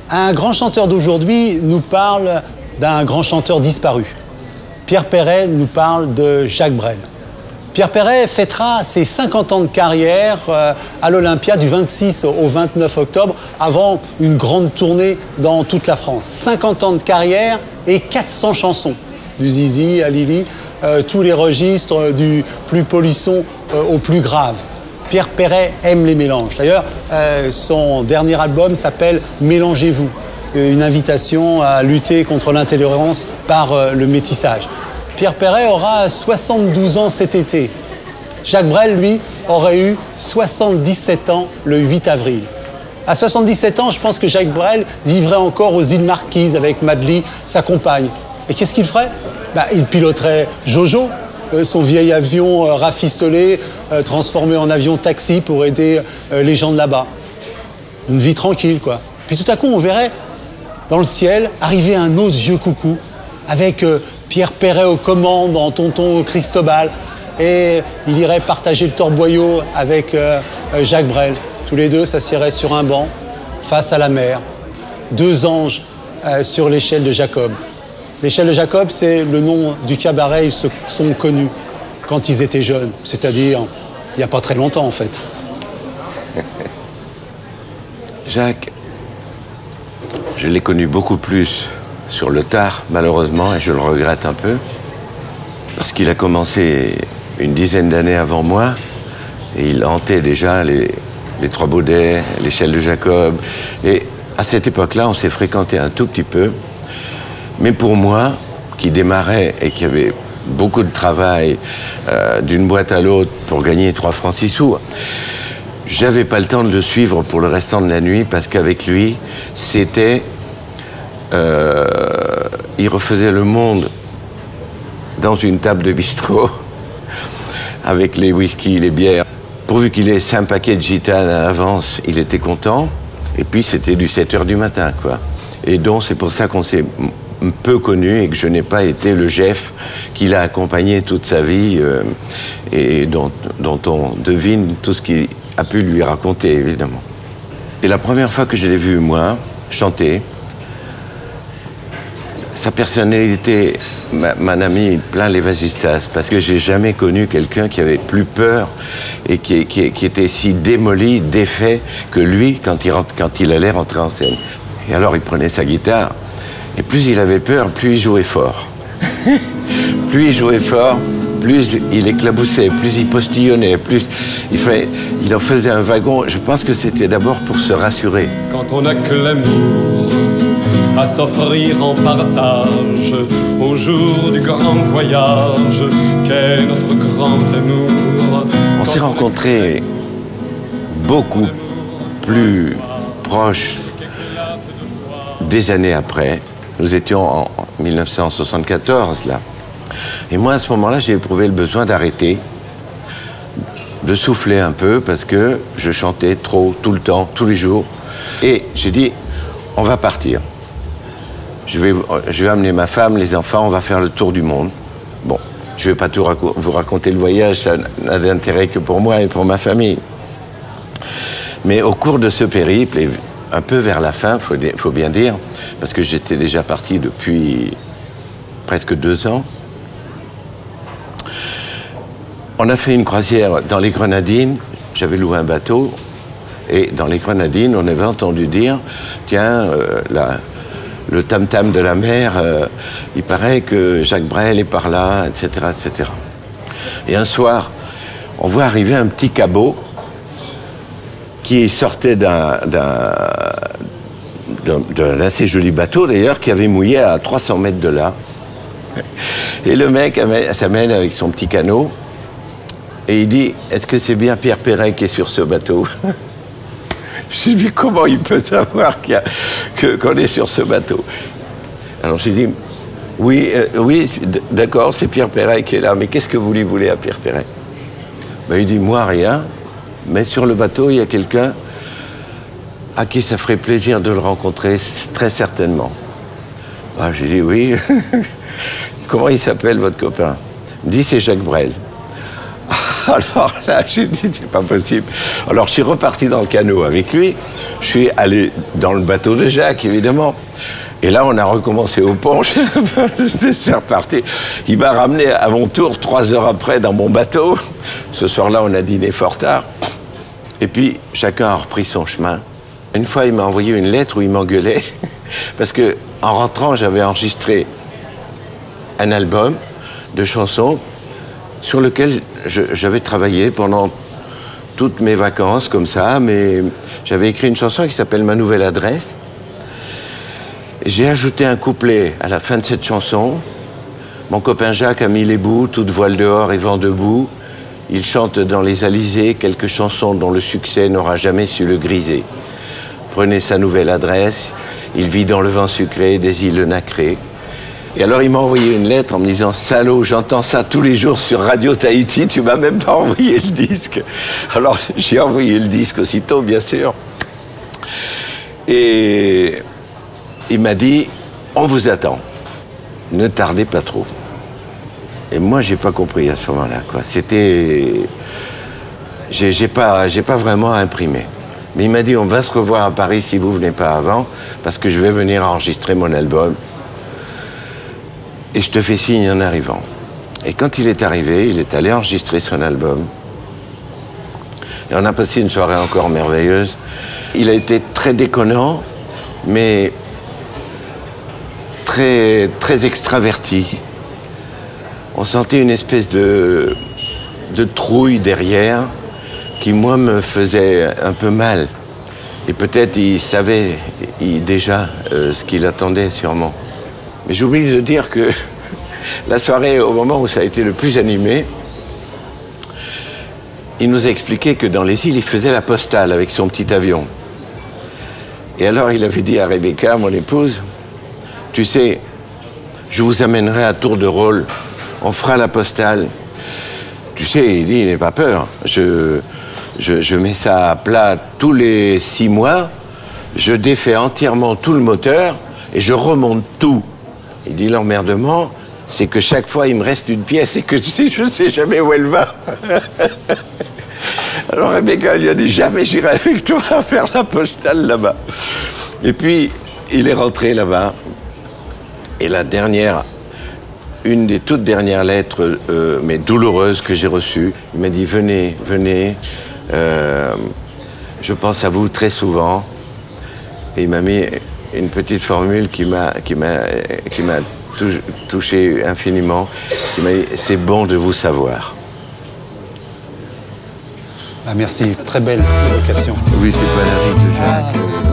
Un grand chanteur d'aujourd'hui nous parle d'un grand chanteur disparu. Pierre Perret nous parle de Jacques Brel. Pierre Perret fêtera ses 50 ans de carrière à l'Olympia du 26 au 29 octobre avant une grande tournée dans toute la France. 50 ans de carrière et 400 chansons. Du Zizi à Lili, tous les registres du plus polisson au plus grave. Pierre Perret aime les mélanges. D'ailleurs, son dernier album s'appelle « Mélangez-vous », une invitation à lutter contre l'intolérance par le métissage. Pierre Perret aura 72 ans cet été. Jacques Brel, lui, aurait eu 77 ans le 8 avril. À 77 ans, je pense que Jacques Brel vivrait encore aux îles Marquises avec Madeleine, sa compagne. Et qu'est-ce qu'il ferait? Il piloterait Jojo, son vieil avion rafistolé, transformé en avion taxi pour aider les gens de là-bas. Une vie tranquille, quoi. Puis tout à coup, on verrait dans le ciel arriver un autre vieux coucou avec Pierre Perret aux commandes en tonton Cristobal. Et il irait partager le torboyau avec Jacques Brel. Tous les deux s'assieraient sur un banc, face à la mer. Deux anges sur l'échelle de Jacob. L'échelle de Jacob, c'est le nom du cabaret où ils se sont connus quand ils étaient jeunes. C'est-à-dire, il n'y a pas très longtemps, en fait. Jacques, je l'ai connu beaucoup plus sur le tard, malheureusement, et je le regrette un peu, parce qu'il a commencé une dizaine d'années avant moi, et il hantait déjà les Trois Baudets, l'échelle de Jacob, et à cette époque-là, on s'est fréquenté un tout petit peu, mais pour moi, qui démarrait et qui avait beaucoup de travail d'une boîte à l'autre pour gagner 3 francs 6 sous, j'avais pas le temps de le suivre pour le restant de la nuit, parce qu'avec lui, c'était... il refaisait le monde dans une table de bistrot avec les whisky, les bières. Pourvu qu'il ait 5 paquets de gitane à l'avance, il était content. Et puis c'était du 7 h du matin, quoi. Et donc c'est pour ça qu'on s'est peu connu et que je n'ai pas été le chef qui l'a accompagné toute sa vie et dont on devine tout ce qu'il a pu lui raconter, évidemment. Et la première fois que je l'ai vu, moi, chanter, sa personnalité m'en a mis plein les vasistas, parce que j'ai jamais connu quelqu'un qui avait plus peur et qui était si démoli, défait que lui quand il allait rentrer en scène. Et alors il prenait sa guitare, et plus il avait peur, plus il jouait fort. Plus il jouait fort, plus il éclaboussait, plus il postillonnait, plus il en faisait un wagon. Je pense que c'était d'abord pour se rassurer. Quand on n'a que l'amour à s'offrir en partage au jour du grand voyage qu'est notre grand amour. On s'est rencontrés beaucoup plus proches des années après. Nous étions en 1974, là. Et moi, à ce moment-là, j'ai éprouvé le besoin d'arrêter, de souffler un peu, parce que je chantais trop, tout le temps, tous les jours. Et j'ai dit, on va partir. Je vais amener ma femme, les enfants, on va faire le tour du monde. Bon, je ne vais pas tout vous raconter le voyage, ça n'a d'intérêt que pour moi et pour ma famille. Mais au cours de ce périple, et un peu vers la fin, faut bien dire, parce que j'étais déjà parti depuis presque 2 ans, on a fait une croisière dans les Grenadines. J'avais loué un bateau, et dans les Grenadines, on avait entendu dire, tiens, le tam-tam de la mer, il paraît que Jacques Brel est par là, etc., etc. Et un soir, on voit arriver un petit cabot qui sortait d'un assez joli bateau, d'ailleurs, qui avait mouillé à 300 mètres de là. Et le mec s'amène avec son petit canot, et il dit, est-ce que c'est bien Pierre Perret qui est sur ce bateau? Je me suis dit, comment il peut savoir qu'on est sur ce bateau? Alors j'ai dit, oui, d'accord, c'est Pierre Perret qui est là, mais qu'est-ce que vous lui voulez à Pierre Perret? Il dit, moi, rien, mais sur le bateau, il y a quelqu'un à qui ça ferait plaisir de le rencontrer, très certainement. J'ai dit, oui. Comment il s'appelle, votre copain? Il me dit, c'est Jacques Brel. Alors là, j'ai dit, c'est pas possible. Alors je suis reparti dans le canot avec lui. Je suis allé dans le bateau de Jacques, évidemment. Et là, on a recommencé au pont. C'est reparti. Il m'a ramené à mon tour 3 heures après dans mon bateau. Ce soir-là, on a dîné fort tard. Et puis, chacun a repris son chemin. Une fois, il m'a envoyé une lettre où il m'engueulait. Parce que, en rentrant, j'avais enregistré un album de chansons sur lequel j'avais travaillé pendant toutes mes vacances, comme ça. Mais j'avais écrit une chanson qui s'appelle « Ma nouvelle adresse ». J'ai ajouté un couplet à la fin de cette chanson. Mon copain Jacques a mis les bouts, toute voile dehors et vent debout. Il chante dans les alizés quelques chansons dont le succès n'aura jamais su le griser. Prenez sa nouvelle adresse, il vit dans le vent sucré des îles nacrées. Et alors il m'a envoyé une lettre en me disant « Salaud, j'entends ça tous les jours sur Radio Tahiti, tu m'as même pas envoyé le disque. » Alors j'ai envoyé le disque aussitôt, bien sûr. Et il m'a dit « On vous attend, ne tardez pas trop. » Et moi, j'ai pas compris à ce moment-là, quoi. C'était... J'ai pas vraiment imprimé. Mais il m'a dit « On va se revoir à Paris si vous venez pas avant, parce que je vais venir enregistrer mon album. Et je te fais signe en arrivant. » Et quand il est arrivé, il est allé enregistrer son album. Et on a passé une soirée encore merveilleuse. Il a été très déconnant, mais très, très extraverti. On sentait une espèce de trouille derrière qui, moi, me faisait un peu mal. Et peut-être il savait déjà ce qu'il attendait, sûrement. Mais j'oublie de dire que la soirée, au moment où ça a été le plus animé, il nous a expliqué que dans les îles, il faisait la postale avec son petit avion. Et alors, il avait dit à Rebecca, mon épouse, « Tu sais, je vous amènerai à tour de rôle. On fera la postale. » Tu sais, il dit, « N'aie pas peur. Je mets ça à plat tous les 6 mois. Je défais entièrement tout le moteur et je remonte tout. » Il dit, « L'emmerdement, c'est que chaque fois, il me reste une pièce et que je ne sais jamais où elle va. » Alors Rebecca lui a dit « Jamais j'irai avec toi à faire la postale là-bas. » Et puis, il est rentré là-bas. Et la dernière, une des toutes dernières lettres, mais douloureuses que j'ai reçues, il m'a dit « Venez, venez, je pense à vous très souvent. » Et il m'a mis une petite formule qui m'a touché infiniment, qui m'a dit « C'est bon de vous savoir. » Ah, merci, très belle évocation. Oui, c'est pas la vie de Jacques.